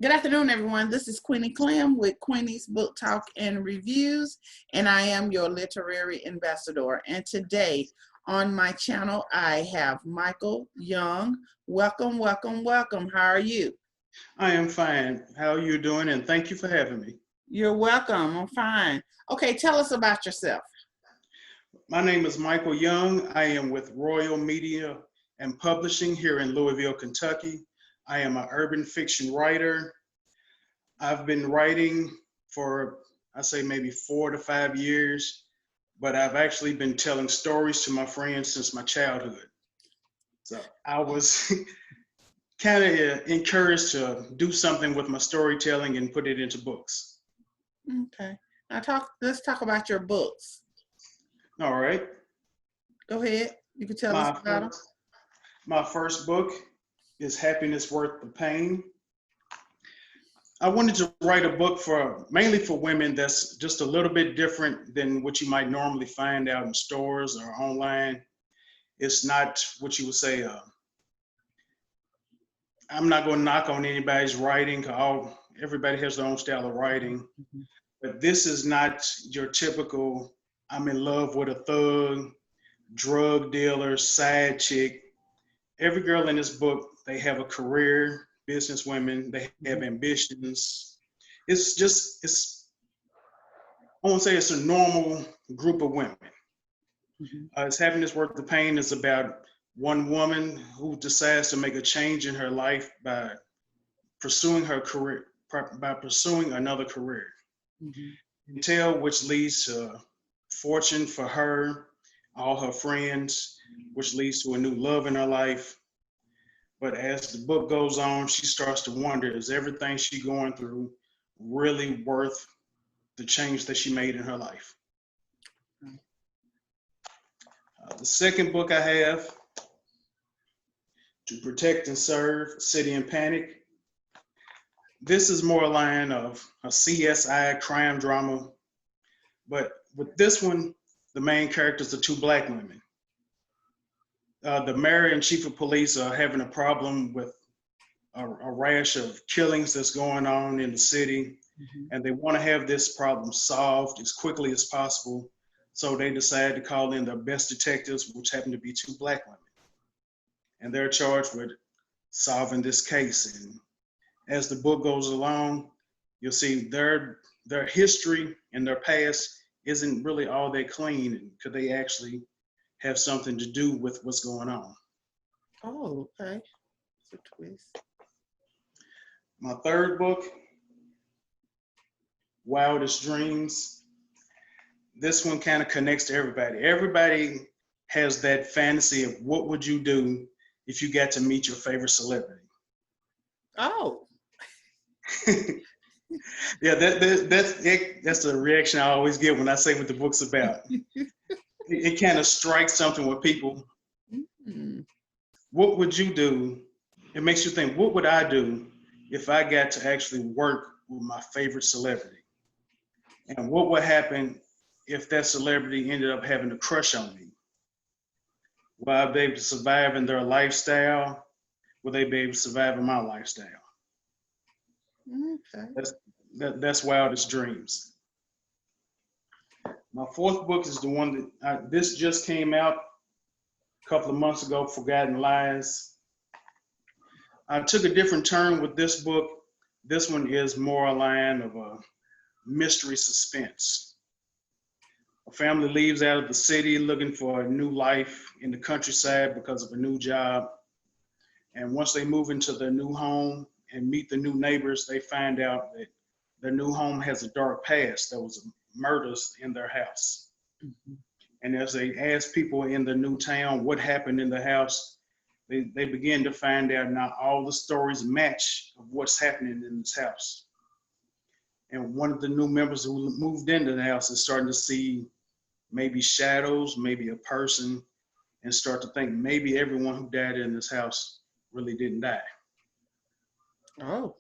Good afternoon, everyone. This is Queenie Clem with Queenie's Book Talk and Reviews, and I am your literary ambassador. And today on my channel, I have Michael Young. Welcome, welcome, welcome. How are you? I am fine. How are you doing? And thank you for having me. You're welcome. I'm fine. Okay, tell us about yourself. My name is Michael Young. I am with Royal Media and Publishing here in Louisville, Kentucky. I am an urban fiction writer. I've been writing for, I say maybe 4 to 5 years, but I've actually been telling stories to my friends since my childhood. So I was kind of encouraged to do something with my storytelling and put it into books. Okay. Now let's talk about your books. All right. Go ahead. You can tell us about them. My first book is Happiness Worth the Pain. I wanted to write a book mainly for women that's just a little bit different than what you might normally find out in stores or online. It's not what you would say, I'm not going to knock on anybody's writing, because everybody has their own style of writing. But this is not your typical, I'm in love with a thug, drug dealer, side chick. Every girl in this book, they have a career, business women, they have ambitions. I won't say it's a normal group of women. It's Happiness Worth the Pain is about one woman who decides to make a change in her life by pursuing her career, by pursuing another career. Until which leads to fortune for her, all her friends, which leads to a new love in her life. But as the book goes on, she starts to wonder, is everything she's going through really worth the change that she made in her life? The second book I have, To Protect and Serve, City in Panic. This is more a line of a CSI crime drama, but with this one, the main characters are 2 Black women. The mayor and chief of police are having a problem with a rash of killings that's going on in the city, and they want to have this problem solved as quickly as possible. So they decide to call in their best detectives, which happen to be 2 Black women. And they're charged with solving this case. And as the book goes along, you'll see their history and their past isn't really all that clean, and could they actually have something to do with what's going on. Oh, okay. It's a twist. My third book, Wildest Dreams. This one kind of connects to everybody. Everybody has that fantasy of what would you do if you got to meet your favorite celebrity. Oh. Yeah, that's the reaction I always get when I say what the book's about. It kind of strikes something with people. What would you do? It makes you think, what would I do if I got to actually work with my favorite celebrity? And what would happen if that celebrity ended up having a crush on me? Will I be able to survive in their lifestyle? Will they be able to survive in my lifestyle? Okay. That's Wildest Dreams. My fourth book is the one that this just came out a couple of months ago, Forgotten Lies. I took a different turn with this book. This one is more a line of a mystery suspense. A family leaves out of the city looking for a new life in the countryside because of a new job. And once they move into their new home and meet the new neighbors, they find out that their new home has a dark past. There was murders in their house. And as they ask people in the new town what happened in the house, they begin to find out now all the stories match of what's happening in this house. And one of the new members who moved into the house is starting to see maybe shadows, maybe a person, and start to think maybe everyone who died in this house really didn't die. Oh,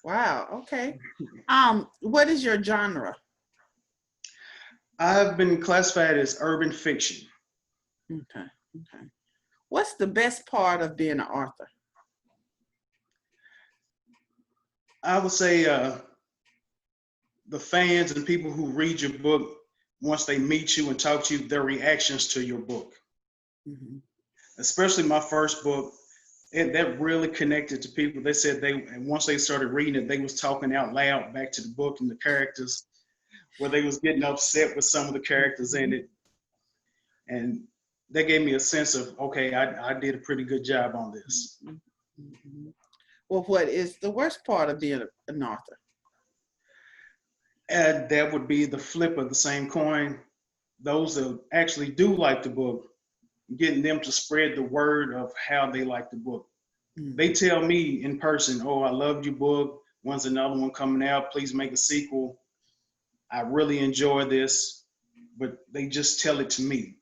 wow. Okay. What is your genre? I've been classified as urban fiction. Okay. Okay. What's the best part of being an author? I would say the fans and people who read your book, once they meet you and talk to you, their reactions to your book. Mm-hmm. Especially my first book, that really connected to people. They said and once they started reading it, they was talking out loud back to the book and the characters, where they was getting upset with some of the characters in it. And that gave me a sense of, okay, I did a pretty good job on this. Mm-hmm. Well, what is the worst part of being an author? And that would be the flip of the same coin. Those that actually do like the book, getting them to spread the word of how they like the book. Mm-hmm. They tell me in person, oh, I loved your book. When's another one coming out? Please make a sequel. I really enjoy this. But they just tell it to me.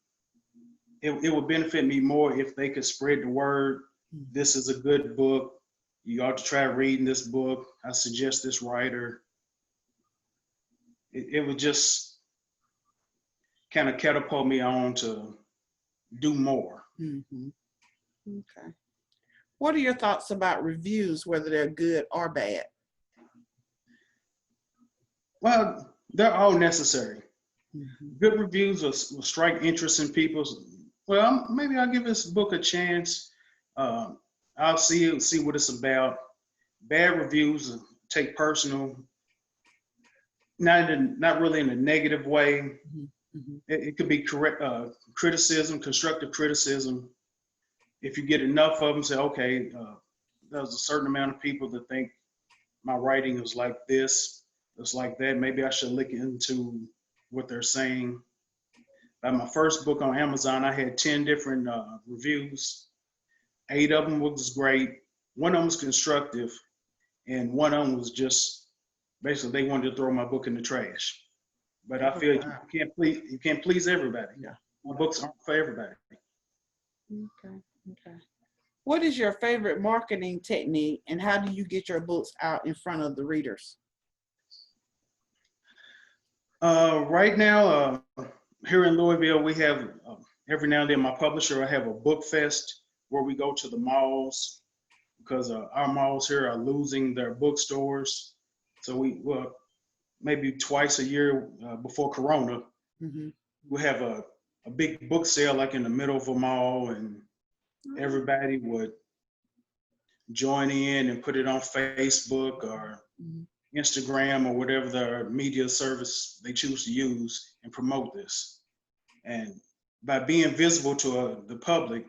It would benefit me more if they could spread the word. This is a good book. You ought to try reading this book. I suggest this writer. It would just kind of catapult me on to do more. Mm-hmm. Okay. What are your thoughts about reviews, whether they're good or bad? Well, they're all necessary. Mm-hmm. Good reviews will strike interest in people. Well, maybe I'll give this book a chance. I'll see what it's about. Bad reviews take personal, not really in a negative way. Mm-hmm. It could be criticism, constructive criticism. If you get enough of them, say, okay, there's a certain amount of people that think my writing is like this, it's like that. Maybe I should look into what they're saying. My first book on Amazon, I had 10 different reviews. 8 of them was great. One of them was constructive, and one of them was just basically they wanted to throw my book in the trash. But I feel Wow. you can't please everybody. Yeah. My books aren't for everybody. Okay. Okay. What is your favorite marketing technique, and how do you get your books out in front of the readers? Right now, here in Louisville, we have every now and then my publisher. I have a book fest where we go to the malls because our malls here are losing their bookstores. So maybe twice a year before Corona, Mm-hmm. we have a big book sale like in the middle of a mall, and everybody would join in and put it on Facebook or Instagram or whatever the media service they choose to use and promote this. And by being visible to the public,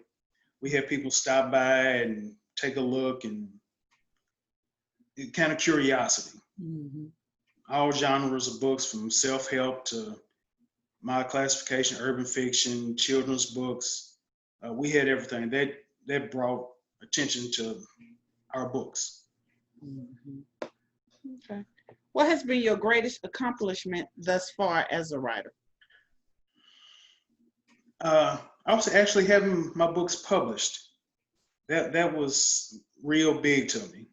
we have people stop by and take a look, and kind of curiosity. Mm-hmm. All genres of books, from self-help to my classification, urban fiction, children's books. We had everything that brought attention to our books. Mm-hmm. Okay. What has been your greatest accomplishment thus far as a writer? I was actually having my books published. That was real big to me.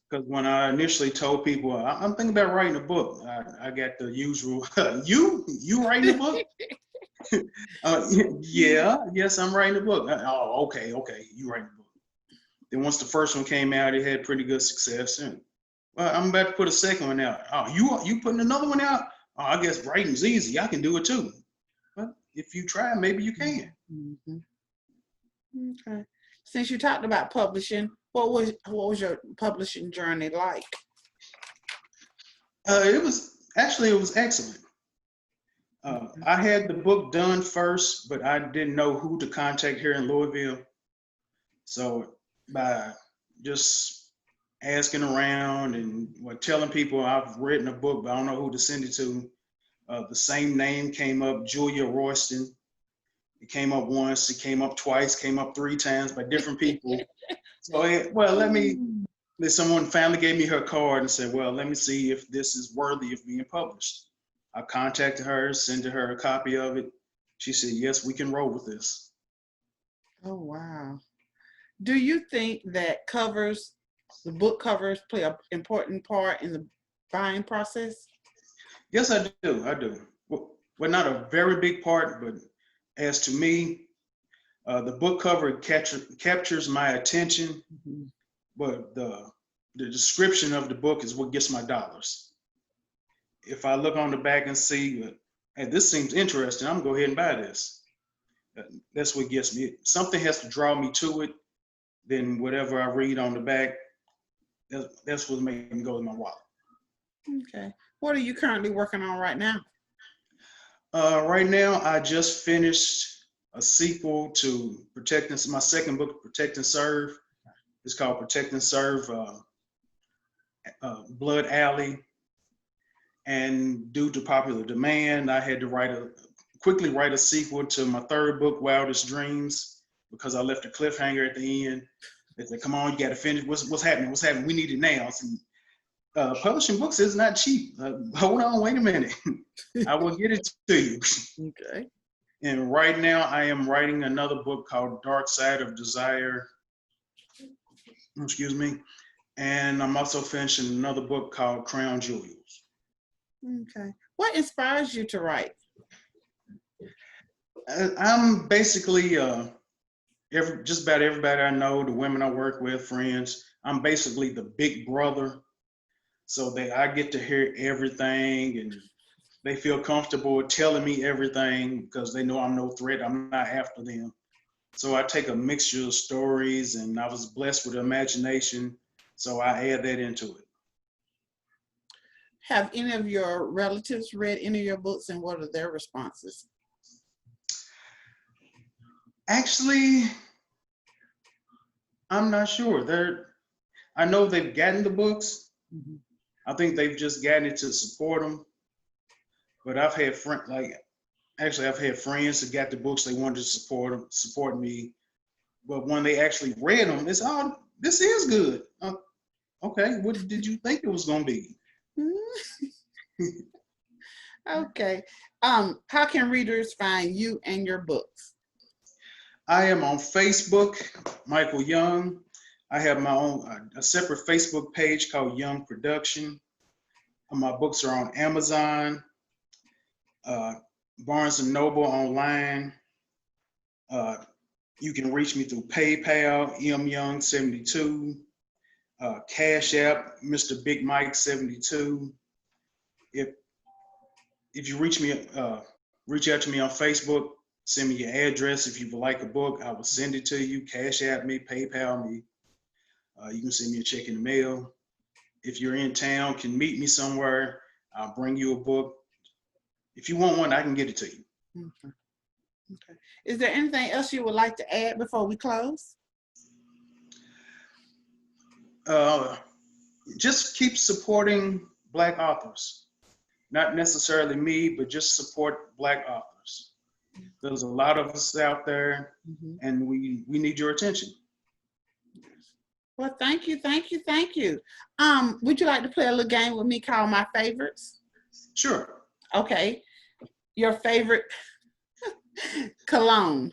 Because when I initially told people I'm thinking about writing a book, I got the usual, you writing a book? Yes, I'm writing a book. Oh, okay, you writing a book. Then once the first one came out, it had pretty good success. And well, I'm about to put a second one out. Oh, you putting another one out? Oh, I guess writing's easy. I can do it too. But if you try, maybe you can. Mm-hmm. Okay. Since you talked about publishing, what was your publishing journey like? It was excellent. I had the book done first, but I didn't know who to contact here in Louisville. So by just asking around and telling people I've written a book, but I don't know who to send it to, the same name came up, Julia Royston. It came up once, it came up twice, came up 3 times by different people. So, someone finally gave me her card and said, well, let me see if this is worthy of being published. I contacted her, sent her a copy of it. She said, yes, we can roll with this. Oh, wow. Do you think that the book covers play an important part in the buying process? Yes, I do. Well, not a very big part, but as to me, the book cover captures my attention, but the the description of the book is what gets my dollars. If I look on the back and see, hey, this seems interesting, I'm gonna go ahead and buy this. That's what gets me. Something has to draw me to it. Then whatever I read on the back, that's what makes me go in my wallet. Okay. What are you currently working on right now? Right now, I just finished a sequel to my second book, Protect and Serve. It's called Protect and Serve Blood Alley. And due to popular demand, I had to quickly write a sequel to my third book, Wildest Dreams, because I left a cliffhanger at the end. They said, "Come on, you got to finish. What's happening? What's happening? We need it now." So, publishing books is not cheap. Hold on, wait a minute. I will get it to you. Okay. And right now, I am writing another book called Dark Side of Desire. Excuse me. And I'm also finishing another book called Crown Jewels. Okay. What inspires you to write? I'm basically just about everybody I know, the women I work with, friends. I'm basically the big brother, so I get to hear everything, and they feel comfortable telling me everything because they know I'm no threat. I'm not after them. So I take a mixture of stories, and I was blessed with imagination, so I add that into it. Have any of your relatives read any of your books, and what are their responses? Actually, I'm not sure. I know they've gotten the books. Mm-hmm. I think they've just gotten it to support them. But I've had friends that got the books. They wanted to support me. But when they actually read them, it's this is good. Okay, what did you think it was gonna be? Okay. How can readers find you and your books? I am on Facebook, Michael Young. I have my own a separate Facebook page called Young Production. My books are on Amazon, Barnes and Noble online. You can reach me through PayPal, myoung72, Cash App, Mr. Big Mike 72. If you reach out to me on Facebook, send me your address. If you would like a book, I will send it to you. Cash App me, PayPal me. You can send me a check in the mail. If you're in town, can meet me somewhere, I'll bring you a book. If you want one, I can get it to you. Okay. Okay. Is there anything else you would like to add before we close? Just keep supporting Black authors. Not necessarily me, but just support Black authors. There's a lot of us out there, and we need your attention. Well, thank you, thank you, thank you. Would you like to play a little game with me called My Favorites? Sure. Okay. Your favorite cologne?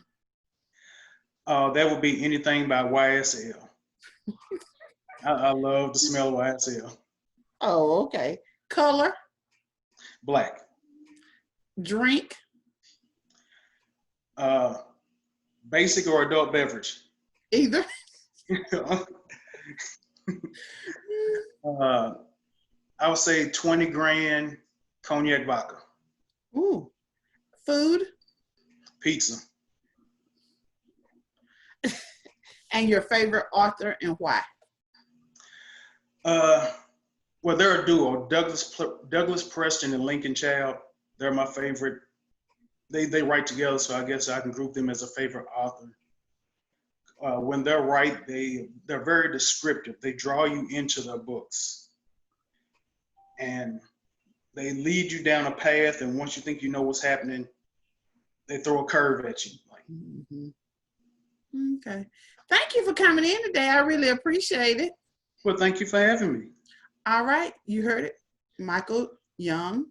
That would be anything by YSL. I love the smell of YSL. Oh, okay. Color? Black. Drink? Basic or adult beverage? Either. I would say 20 grand cognac vodka. Ooh. Food? Pizza. And your favorite author and why? Well, they're a duo, Douglas Preston and Lincoln Child. They're my favorite. They write together, so I guess I can group them as a favorite author. When they're they're very descriptive. They draw you into their books, and they lead you down a path. And once you think you know what's happening, they throw a curve at you. Okay. Thank you for coming in today. I really appreciate it. Well, thank you for having me. All right, you heard it, Michael Young.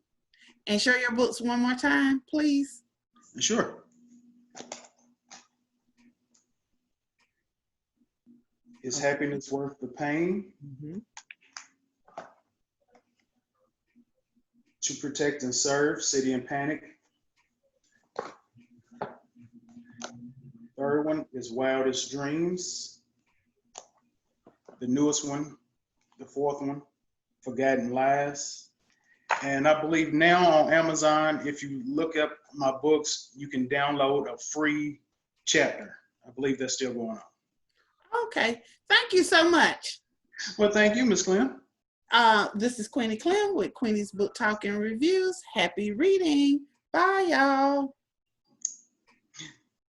And share your books one more time, please. Sure. Is happiness worth the pain? To Protect and Serve, City in Panic. Third one is Wildest Dreams. The newest one, the fourth one, Forgotten Lies. And I believe now on Amazon, if you look up my books, you can download a free chapter. I believe that's still going on. Okay, thank you so much. Well, thank you, Ms. Clem. This is Queenie Clem with Queenie's Book Talk and Reviews. Happy reading. Bye, y'all.